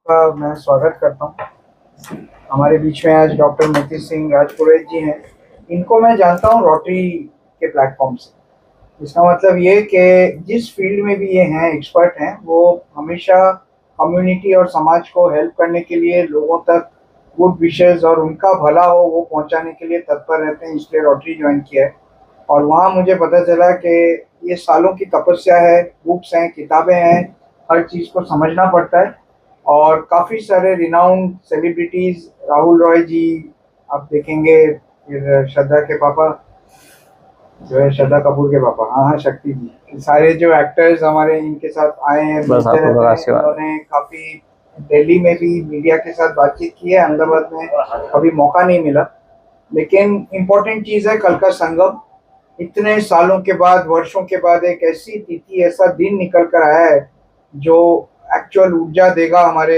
का मैं स्वागत करता हूँ। हमारे बीच में आज डॉक्टर मोती सिंह राजपुरोहित जी हैं। इनको मैं जानता हूँ रोटरी के प्लेटफॉर्म से। इसका मतलब ये कि जिस फील्ड में भी ये हैं, एक्सपर्ट हैं, वो हमेशा कम्युनिटी और समाज को हेल्प करने के लिए, लोगों तक गुड विशेस और उनका भला हो वो पहुंचाने के लिए तत्पर रहते हैं। इसलिए रोटरी ज्वाइन किया है और वहाँ मुझे पता चला कि ये सालों की तपस्या है, बुक्स हैं, किताबें हैं, हर चीज़ को समझना पड़ता है। और काफ़ी सारे रिनाउंड सेलिब्रिटीज़, राहुल रॉय जी आप देखेंगे, फिर श्रद्धा के पापा जो है, श्रद्धा कपूर के पापा, हाँ हाँ, शक्ति जी, सारे जो एक्टर्स हमारे इनके साथ आए हैं, मिलते रहते हैं। उन्होंने काफ़ी दिल्ली में भी मीडिया के साथ बातचीत की है, अहमदाबाद में कभी मौका नहीं मिला। लेकिन इम्पोर्टेंट चीज़ है कल का संगम। इतने सालों के बाद, वर्षों के बाद एक ऐसी तिथि, ऐसा दिन निकल कर आया है जो एक्चुअल ऊर्जा देगा हमारे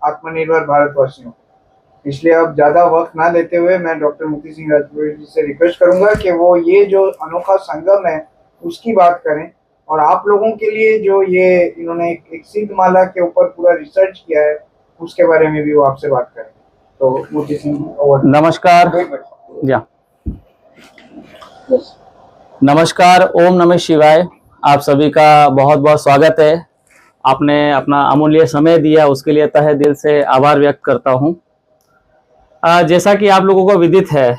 आत्मनिर्भर भारतवासियों को। इसलिए अब ज़्यादा वक्त ना लेते हुए मैं डॉक्टर मोती सिंह राजपुरोहित जी से रिक्वेस्ट करूंगा कि वो ये जो अनोखा संगम है उसकी बात करें, और आप लोगों के लिए जो ये इन्होंने एक सिद्ध माला के ऊपर पूरा रिसर्च किया है उसके बारे में भी वो आपसे बात करें। तो मोती सिंह, नमस्कार। नमस्कार, ओम नमः शिवाय। आप सभी का बहुत बहुत स्वागत है। आपने अपना अमूल्य समय दिया, उसके लिए तहे दिल से आभार व्यक्त करता हूँ। जैसा कि आप लोगों को विदित है,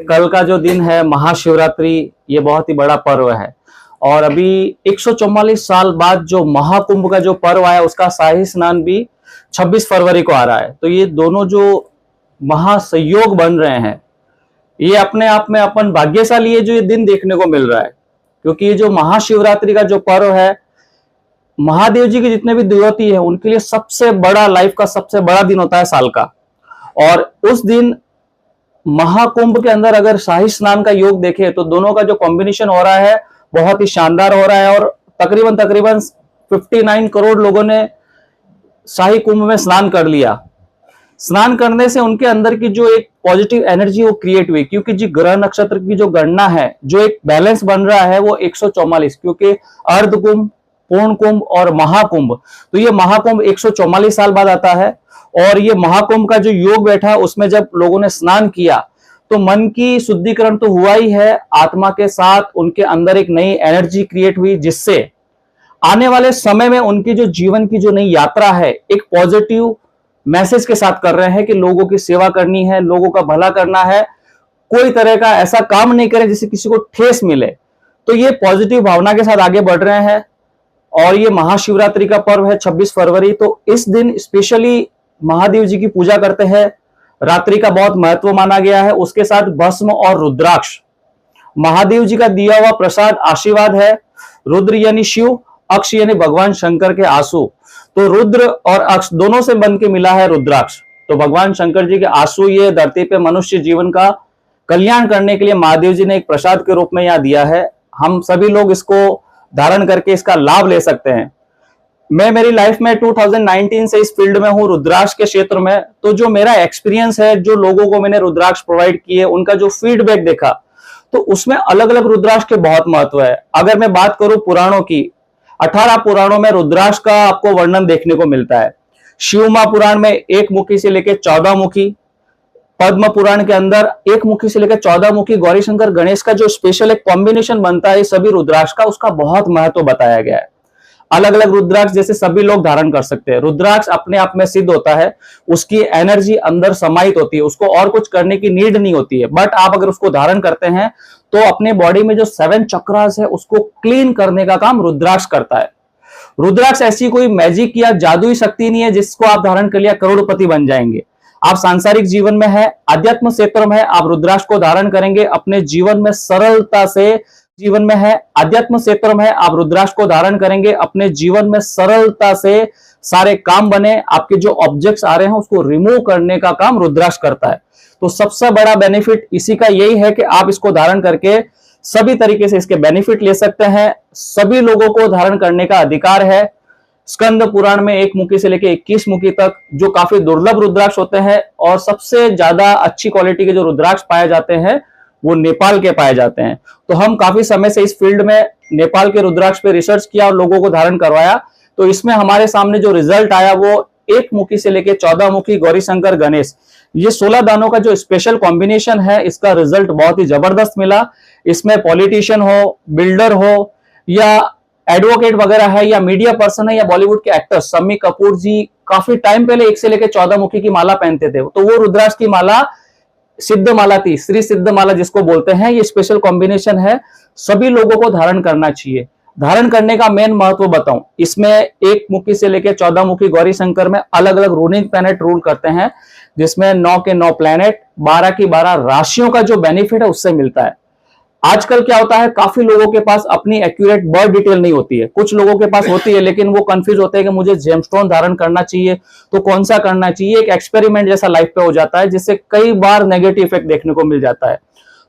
कल का जो दिन है महाशिवरात्रि, ये बहुत ही बड़ा पर्व है। और अभी 144 साल बाद जो महाकुंभ का जो पर्व आया, उसका शाही स्नान भी 26 फरवरी को आ रहा है। तो ये दोनों जो महासंयोग बन रहे हैं, ये अपने आप में अपन भाग्यशाली है जो ये दिन देखने को मिल रहा है। क्योंकि ये जो महाशिवरात्रि का जो पर्व है, महादेव जी के जितने भी देवती है उनके लिए सबसे बड़ा, लाइफ का सबसे बड़ा दिन होता है साल का। और उस दिन महाकुंभ के अंदर अगर शाही स्नान का योग देखे तो दोनों का जो कॉम्बिनेशन हो रहा है बहुत ही शानदार हो रहा है। और तकरीबन 59 करोड़ लोगों ने शाही कुंभ में स्नान कर लिया। स्नान करने से उनके अंदर की जो एक पॉजिटिव एनर्जी वो क्रिएट हुई, क्योंकि जी ग्रह नक्षत्र की जो गणना है, जो एक बैलेंस बन रहा है वो 144, क्योंकि अर्ध कुंभ, पूर्ण कुंभ और महाकुंभ, तो ये महाकुंभ 144 साल बाद आता है। और ये महाकुंभ का जो योग बैठा, उसमें जब लोगों ने स्नान किया तो मन की शुद्धिकरण तो हुआ ही है, आत्मा के साथ उनके अंदर एक नई एनर्जी क्रिएट हुई, जिससे आने वाले समय में उनकी जो जीवन की जो नई यात्रा है, एक पॉजिटिव मैसेज के साथ कर रहे हैं कि लोगों की सेवा करनी है, लोगों का भला करना है, कोई तरह का ऐसा काम नहीं करें जिससे किसी को ठेस मिले। तो ये पॉजिटिव भावना के साथ आगे बढ़ रहे हैं। और ये महाशिवरात्रि का पर्व है 26 फरवरी, तो इस दिन स्पेशली महादेव जी की पूजा करते हैं। रात्रि का बहुत महत्व माना गया है। उसके साथ भस्म और रुद्राक्ष, महादेव जी का दिया हुआ प्रसाद आशीर्वाद है। रुद्र यानी शिव, अक्ष यानी भगवान शंकर के आंसू, तो रुद्र और अक्ष दोनों से बन के मिला है रुद्राक्ष। तो भगवान शंकर जी के आंसू ये धरती पे मनुष्य जीवन का कल्याण करने के लिए महादेव जी ने एक प्रसाद के रूप में यहाँ दिया है। हम सभी लोग इसको धारण करके इसका लाभ ले सकते हैं। मैं मेरी लाइफ में 2019 से इस फील्ड में हूँ, रुद्राक्ष के क्षेत्र में। तो जो मेरा एक्सपीरियंस है, जो लोगों को मैंने रुद्राक्ष प्रोवाइड किए, उनका जो फीडबैक देखा, तो उसमें अलग अलग रुद्राक्ष के बहुत महत्व है। अगर मैं बात करूं पुराणों की, 18 पुराणों में रुद्राक्ष का आपको वर्णन देखने को मिलता है। शिव महापुराण में 1 मुखी से लेकर 14 मुखी, पद्म पुराण के अंदर 1 मुखी से लेकर 14 मुखी, गौरी शंकर गणेश का जो स्पेशल एक कॉम्बिनेशन बनता है सभी रुद्राक्ष का, उसका बहुत महत्व बताया गया है। अलग अलग रुद्राक्ष जैसे सभी लोग धारण कर सकते हैं। रुद्राक्ष अपने आप में सिद्ध होता है, उसकी एनर्जी अंदर समाहित होती है, उसको और कुछ करने की नीड नहीं होती है। बट आप अगर उसको धारण करते हैं तो अपने बॉडी में जो 7 चक्रास है उसको क्लीन करने का काम रुद्राक्ष करता है। रुद्राक्ष ऐसी कोई मैजिक या जादुई शक्ति नहीं है जिसको आप धारण कर लिया करोड़पति बन जाएंगे। आप सांसारिक जीवन में है, आध्यात्म क्षेत्र में है, आप रुद्राक्ष को धारण करेंगे, अपने जीवन में सरलता से, जीवन में है, आध्यात्म क्षेत्र में है, आप रुद्राक्ष को धारण करेंगे, अपने जीवन में सरलता से सारे काम बने, आपके जो ऑब्जेक्ट्स आ रहे हैं उसको रिमूव करने का काम रुद्राक्ष करता है। तो सबसे बड़ा बेनिफिट इसी का यही है कि आप इसको धारण करके सभी तरीके से इसके बेनिफिट ले सकते हैं। सभी लोगों को धारण करने का अधिकार है। स्कंद पुराण में 1 मुखी से लेकर 21 मुखी तक जो काफी दुर्लभ रुद्राक्ष होते हैं, और सबसे ज्यादा अच्छी क्वालिटी के जो रुद्राक्ष पाए जाते हैं वो नेपाल के पाए जाते हैं। तो हम काफी समय से इस फील्ड में नेपाल के रुद्राक्ष पे रिसर्च किया और लोगों को धारण करवाया। तो इसमें हमारे सामने जो रिजल्ट आया वो एक मुखी से लेके 14 मुखी गौरी शंकर गणेश, ये 16 दानों का जो स्पेशल कॉम्बिनेशन है, इसका रिजल्ट बहुत ही जबरदस्त मिला। इसमें पॉलिटिशियन हो, बिल्डर हो, या एडवोकेट वगैरह है, या मीडिया पर्सन है, या बॉलीवुड के एक्टर शम्मी कपूर जी काफी टाइम पहले 1 से लेके 14 मुखी की माला पहनते थे, तो वो रुद्राक्ष की माला सिद्ध माला थी, श्री सिद्ध माला जिसको बोलते हैं। ये स्पेशल कॉम्बिनेशन है, सभी लोगों को धारण करना चाहिए। धारण करने का मेन महत्व बताऊं, इसमें 1 मुखी से लेकर 14 मुखी गौरी शंकर में अलग अलग रूलिंग प्लैनेट रूल करते हैं, जिसमें 9 के 9 प्लैनेट, 12 की 12 राशियों का जो बेनिफिट है उससे मिलता है। आजकल क्या होता है, काफी लोगों के पास अपनी एक्यूरेट बर्थ डिटेल नहीं होती है, कुछ लोगों के पास होती है लेकिन वो कंफ्यूज होते हैं कि मुझे जेमस्टोन धारण करना चाहिए तो कौन सा करना चाहिए। एक एक्सपेरिमेंट जैसा लाइफ पे हो जाता है, जिससे कई बार नेगेटिव इफेक्ट देखने को मिल जाता है।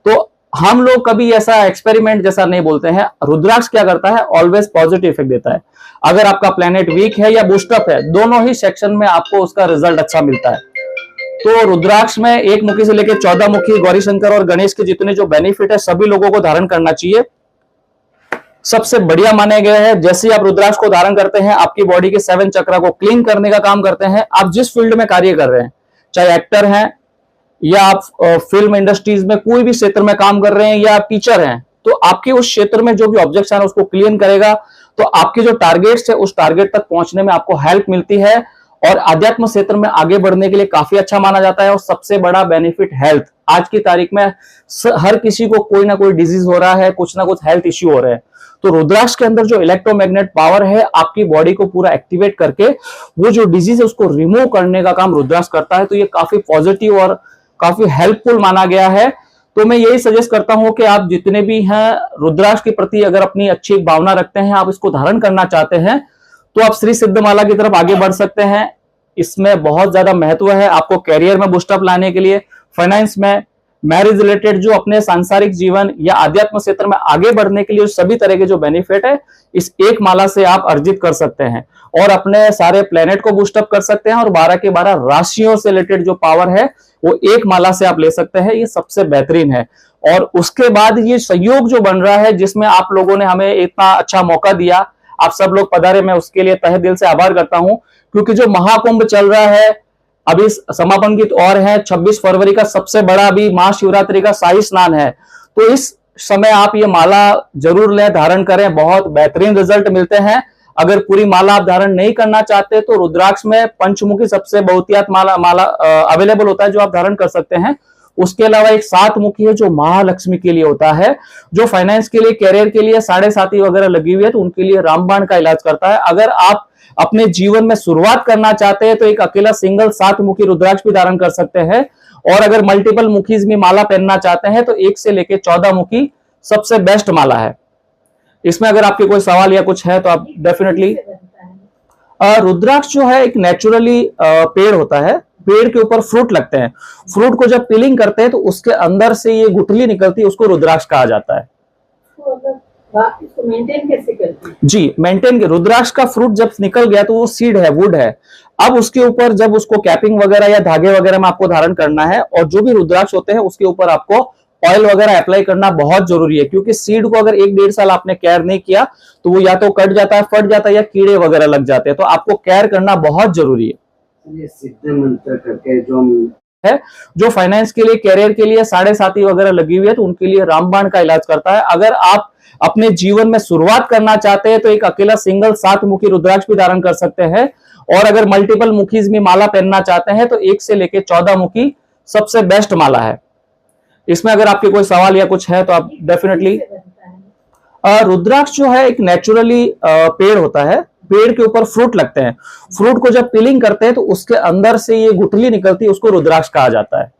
तो हम लोग कभी ऐसा एक्सपेरिमेंट जैसा नहीं बोलते हैं। रुद्राक्ष क्या करता है, ऑलवेज पॉजिटिव इफेक्ट देता है। अगर आपका प्लेनेट वीक है या बूस्टअप है, दोनों ही सेक्शन में आपको उसका रिजल्ट अच्छा मिलता है। तो रुद्राक्ष में 1 मुखी से लेकर 14 मुखी गौरी शंकर और गणेश के जितने जो बेनिफिट है, सभी लोगों को धारण करना चाहिए। सबसे बढ़िया माने गए हैं, जैसे ही आप रुद्राक्ष को धारण करते हैं, आपकी बॉडी के 7 चक्रा को क्लीन करने का काम करते हैं। आप जिस फील्ड में कार्य कर रहे हैं, चाहे एक्टर हैं या आप फिल्म इंडस्ट्रीज में कोई भी क्षेत्र में काम कर रहे हैं, या आप टीचर हैं, तो आपके उस क्षेत्र में जो भी ऑब्जेक्शन है उसको क्लीन करेगा, तो आपके जो टारगेट्स है उस टारगेट तक पहुंचने में आपको हेल्प मिलती है, और आध्यात्म क्षेत्र में आगे बढ़ने के लिए काफी अच्छा माना जाता है। और सबसे बड़ा बेनिफिट हेल्थ, आज की तारीख में हर किसी को कोई ना कोई डिजीज हो रहा है, कुछ ना कुछ हेल्थ इश्यू हो रहे हैं। तो रुद्राक्ष के अंदर जो इलेक्ट्रोमैग्नेट पावर है, आपकी बॉडी को पूरा एक्टिवेट करके वो जो डिजीज है उसको रिमूव करने का काम रुद्राक्ष करता है। तो ये काफी पॉजिटिव और काफी हेल्पफुल माना गया है। तो मैं यही सजेस्ट करता हूं कि आप जितने भी हैं रुद्राक्ष के प्रति अगर अपनी अच्छी भावना रखते हैं, आप इसको धारण करना चाहते हैं, तो आप श्री सिद्ध माला की तरफ आगे बढ़ सकते हैं। इसमें बहुत ज्यादा महत्व है आपको कैरियर में बूस्टअप लाने के लिए, फाइनेंस में, मैरिज रिलेटेड जो अपने सांसारिक जीवन या आध्यात्म क्षेत्र में आगे बढ़ने के लिए सभी तरह के जो बेनिफिट है, इस एक माला से आप अर्जित कर सकते हैं। और अपने सारे प्लेनेट को बूस्टअप कर सकते हैं, और 12 के 12 राशियों से रिलेटेड जो पावर है वो एक माला से आप ले सकते हैं। ये सबसे बेहतरीन है। और उसके बाद ये संयोग जो बन रहा है, जिसमें आप लोगों ने हमें इतना अच्छा मौका दिया, आप सब लोग पधारे, मैं उसके लिए तहे दिल से आभार करता हूं। क्योंकि जो महाकुंभ चल रहा है, अभी समापन की ओर है, 26 फरवरी का सबसे बड़ा अभी महाशिवरात्रि का शाही स्नान है, तो इस समय आप ये माला जरूर लें, धारण करें, बहुत बेहतरीन रिजल्ट मिलते हैं। अगर पूरी माला आप धारण नहीं करना चाहते तो रुद्राक्ष में पंचमुखी सबसे बहुतियात माला अवेलेबल होता है, जो आप धारण कर सकते हैं। उसके अलावा एक 7 मुखी है जो महालक्ष्मी के लिए होता है, जो फाइनेंस के लिए, कैरियर के लिए, 7.5 वगैरह लगी हुई है तो उनके लिए रामबाण का इलाज करता है। अगर आप अपने जीवन में शुरुआत करना चाहते हैं तो एक अकेला सिंगल 7 मुखी रुद्राक्ष भी धारण कर सकते हैं। और अगर मल्टीपल मुखीज में माला पहनना चाहते हैं तो 1 से लेकर 14 मुखी सबसे बेस्ट माला है। इसमें अगर आपके कोई सवाल या कुछ है तो आप डेफिनेटली। रुद्राक्ष जो है एक नेचुरली पेड़ होता है, पेड़ के ऊपर फ्रूट लगते हैं, फ्रूट को जब पीलिंग करते हैं तो उसके अंदर से ये गुठली निकलती है, उसको रुद्राक्ष कहा जाता है। इसको मेंटेन कैसे करते हैं? जी, मेंटेन, रुद्राक्ष का फ्रूट जब निकल गया तो वो सीड है, वुड है। अब उसके ऊपर जब उसको कैपिंग वगैरह या धागे वगैरह में आपको धारण करना है, और जो भी रुद्राक्ष होते हैं उसके ऊपर आपको ऑयल वगैरह अप्लाई करना बहुत जरूरी है। क्योंकि सीड को अगर 1-1.5 साल आपने केयर नहीं किया तो वो या तो कट जाता है, फट जाता है, या कीड़े वगैरह लग जाते हैं। तो आपको केयर करना बहुत जरूरी है। ये सिद्ध मंत्र करके जो है, जो फाइनेंस के लिए, कैरियर के लिए, 7.5 वगैरह लगी हुई है तो उनके लिए रामबाण का इलाज करता है। अगर आप अपने जीवन में शुरुआत करना चाहते हैं तो एक अकेला सिंगल 7 मुखी रुद्राक्ष भी धारण कर सकते हैं। और अगर मल्टीपल मुखीज में माला पहनना चाहते हैं तो 1 से लेकर 14 मुखी सबसे बेस्ट माला है। इसमें अगर आपके कोई सवाल या कुछ है तो आप डेफिनेटली। रुद्राक्ष जो है एक नेचुरली पेड़ होता है, पेड़ के ऊपर फ्रूट लगते हैं, फ्रूट को जब पीलिंग करते हैं तो उसके अंदर से ये गुठली निकलती है, उसको रुद्राक्ष कहा जाता है।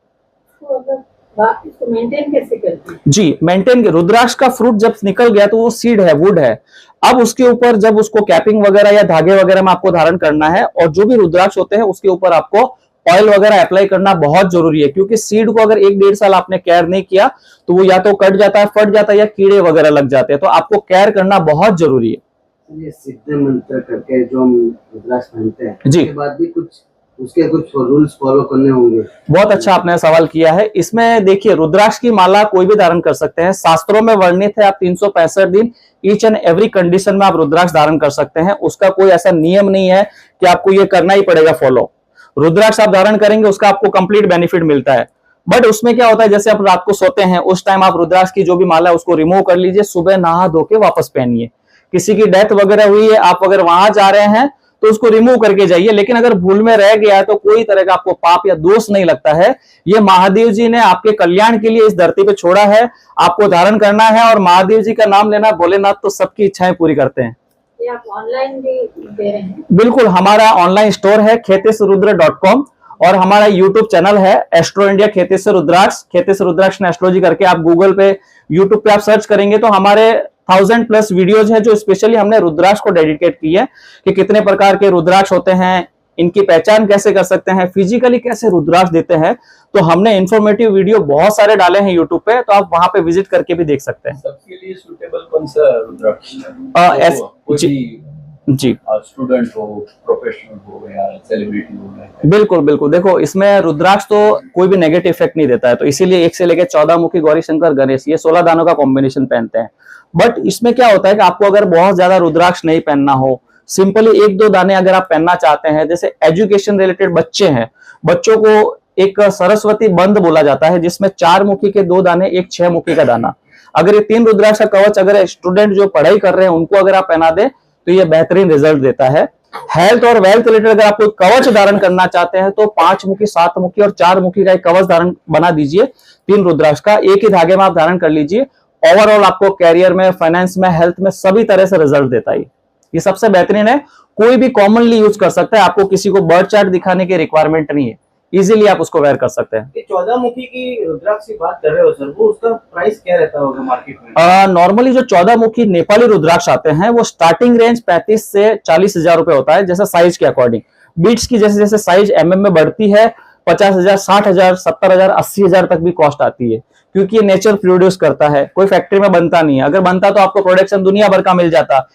इसको मेंटेन कैसे करते हैं? जी, मेंटेन, रुद्राक्ष का फ्रूट जब निकल गया तो वो सीड है, वुड है। अब उसके ऊपर जब उसको कैपिंग वगैरह या धागे वगैरह में आपको धारण करना है, और जो भी रुद्राक्ष होते हैं उसके ऊपर आपको ऑयल वगैरह अप्लाई करना बहुत जरूरी है। क्योंकि सीड को अगर 1-1.5 साल आपने केयर नहीं किया तो वो या तो कट जाता है, फट जाता है, या कीड़े वगैरह लग जाते हैं। तो आपको केयर करना बहुत जरूरी है। ये सिद्ध मंत्र करके जो रुद्राक्ष पहनते हैं, जी। उसके बाद भी कुछ उसके कुछ रूल्स फॉलो करने होंगे। बहुत अच्छा आपने सवाल किया है। इसमें देखिए, रुद्राक्ष की माला कोई भी धारण कर सकते हैं। शास्त्रों में वर्णित है, आप 365 दिन ईच एंड एवरी कंडीशन में आप रुद्राक्ष धारण कर सकते हैं। उसका कोई ऐसा नियम नहीं है कि आपको ये करना ही पड़ेगा फॉलो। रुद्राक्ष आप धारण करेंगे, उसका आपको कंप्लीट बेनिफिट मिलता है। बट उसमें क्या होता है, जैसे आप रात को सोते हैं, उस टाइम आप रुद्राक्ष की जो भी माला है उसको रिमूव कर लीजिए, सुबह नहा धो के वापस पहनिए। किसी की डेथ वगैरह हुई है, आप अगर वहां जा रहे हैं तो उसको रिमूव करके जाइए। लेकिन अगर भूल में रह गया तो कोई तरह का आपको पाप या दोष नहीं लगता है। ये महादेव जी ने आपके कल्याण के लिए इस धरती पे छोड़ा है, आपको धारण करना है। और महादेव जी का नाम लेना, भोलेनाथ तो सबकी इच्छाएं पूरी करते हैं। ये आप ऑनलाइन भी दे रहे हैं? बिल्कुल, हमारा ऑनलाइन स्टोर है khetesrudracom और हमारा यूट्यूब चैनल है एस्ट्रो इंडिया खेतेश रुद्राक्ष। खेतेश रुद्राक्ष ने एस्ट्रोलॉजी करके आप गूगल पे, यूट्यूब पे आप सर्च करेंगे तो हमारे 1000+ वीडियोज है जो स्पेशली हमने रुद्राक्ष को डेडिकेट की है कि कितने प्रकार के रुद्राक्ष होते हैं, इनकी पहचान कैसे कर सकते हैं, फिजिकली कैसे रुद्राक्ष देते हैं। तो हमने इंफॉर्मेटिव वीडियो बहुत सारे डाले हैं यूट्यूब पे, तो आप वहां पे विजिट करके भी देख सकते हैं। सबके लिए सुटेबल कौन सा रुद्राक्ष जी, स्टूडेंट हो, प्रोफेशनल हो या सेलिब्रिटी हो? बिल्कुल बिल्कुल। देखो, इसमें रुद्राक्ष तो कोई भी नेगेटिव इफेक्ट नहीं देता है, तो इसीलिए 1 से लेकर 14 मुखी गौरी शंकर गणेश ये 16 दानों का कॉम्बिनेशन पहनते हैं। बट इसमें क्या होता है कि आपको अगर बहुत ज्यादा रुद्राक्ष नहीं पहनना हो, सिंपली 1-2 दाने अगर आप पहनना चाहते हैं, जैसे एजुकेशन रिलेटेड बच्चे हैं, बच्चों को एक सरस्वती बंद बोला जाता है जिसमें 4 मुखी के 2 दाने, एक 6 मुखी का दाना। अगर ये 3 रुद्राक्ष का कवच अगर स्टूडेंट जो पढ़ाई कर रहे हैं उनको अगर आप पहना दे तो ये बेहतरीन रिजल्ट देता है। हेल्थ और वेल्थ रिलेटेड अगर आप कोई कवच धारण करना चाहते हैं तो 5 मुखी, 7 मुखी और 4 मुखी का एक कवच धारण बना दीजिए। 3 रुद्राक्ष का एक ही धागे में आप धारण कर लीजिए। ओवरऑल आपको कैरियर में, फाइनेंस में, हेल्थ में सभी तरह से रिजल्ट देता है। ये सबसे बेहतरीन है, कोई भी कॉमनली यूज कर सकता है। आपको किसी को बर्थ चार्ट दिखाने की रिक्वायरमेंट नहीं है, इजीली आप उसको वेयर कर सकते हैं। 14 मुखी की रुद्राक्ष की बात कर रहे हो सर, वो उसका प्राइस क्या रहता होगा मार्केट में? नॉर्मली जो 14 मुखी नेपाली रुद्राक्ष आते हैं वो स्टार्टिंग रेंज 35 से 40 हजार रुपए होता है, जैसे साइज के अकॉर्डिंग। बीट्स की जैसे जैसे साइज mm में बढ़ती है 50,000, 60,000, 70,000, 80,000 तक भी कॉस्ट आती है, क्योंकि ये नेचर प्रोड्यूस करता है, कोई फैक्ट्री में बनता नहीं है। अगर बनता तो आपको प्रोडक्शन दुनिया भर का मिल जाता।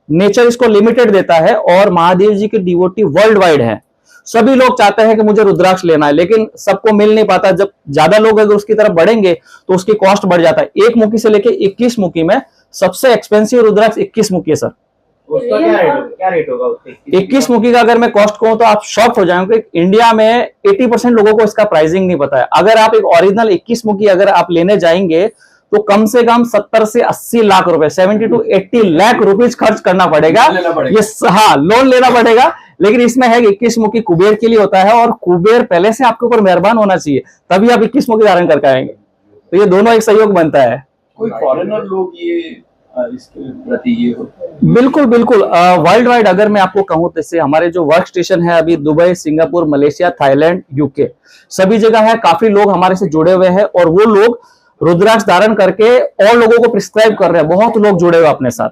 नेचर इसको लिमिटेड देता है। और महादेव जी के डिवोटी वर्ल्ड वाइड है। सभी लोग चाहते हैं कि मुझे रुद्राक्ष लेना है, लेकिन सबको मिल नहीं पाता। जब ज्यादा लोग अगर उसकी तरफ बढ़ेंगे तो उसकी कॉस्ट बढ़ जाता है। 1 मुखी से लेके 21 मुखी में सबसे एक्सपेंसिव रुद्राक्ष 21 मुखी है सर। उसका क्या रेट होगा उसके? 21 मुखी का अगर मैं कॉस्ट कहूं तो आप शॉक हो जाएंगे। इंडिया में 80% लोगों को इसका प्राइसिंग नहीं पता है। अगर आप एक ओरिजिनल 21 मुखी अगर आप लेने जाएंगे तो कम से कम 70 से 80 लाख रुपए, 70 to 80 लाख रुपीज खर्च करना पड़ेगा। ये हाँ, लोन लेना पड़ेगा। लेकिन इसमें है 21 मुखी कुबेर के लिए होता है, और कुबेर पहले से आपके ऊपर मेहरबान होना चाहिए, तभी आप 21 मुखी धारण करके आएंगे। तो ये दोनों एक सहयोग बनता है। कोई फॉरेनर लोग ये इसके प्रति ये होते हैं? बिल्कुल बिल्कुल। वर्ल्ड वाइड अगर मैं आपको कहूं, जैसे हमारे जो वर्क स्टेशन है अभी Dubai, Singapore, Malaysia, Thailand, UK, सभी जगह है। काफी लोग हमारे से जुड़े हुए हैं और वो लोग रुद्राक्ष धारण करके और लोगों को प्रिस्क्राइब कर रहे हैं। बहुत लोग जुड़े हुए अपने साथ।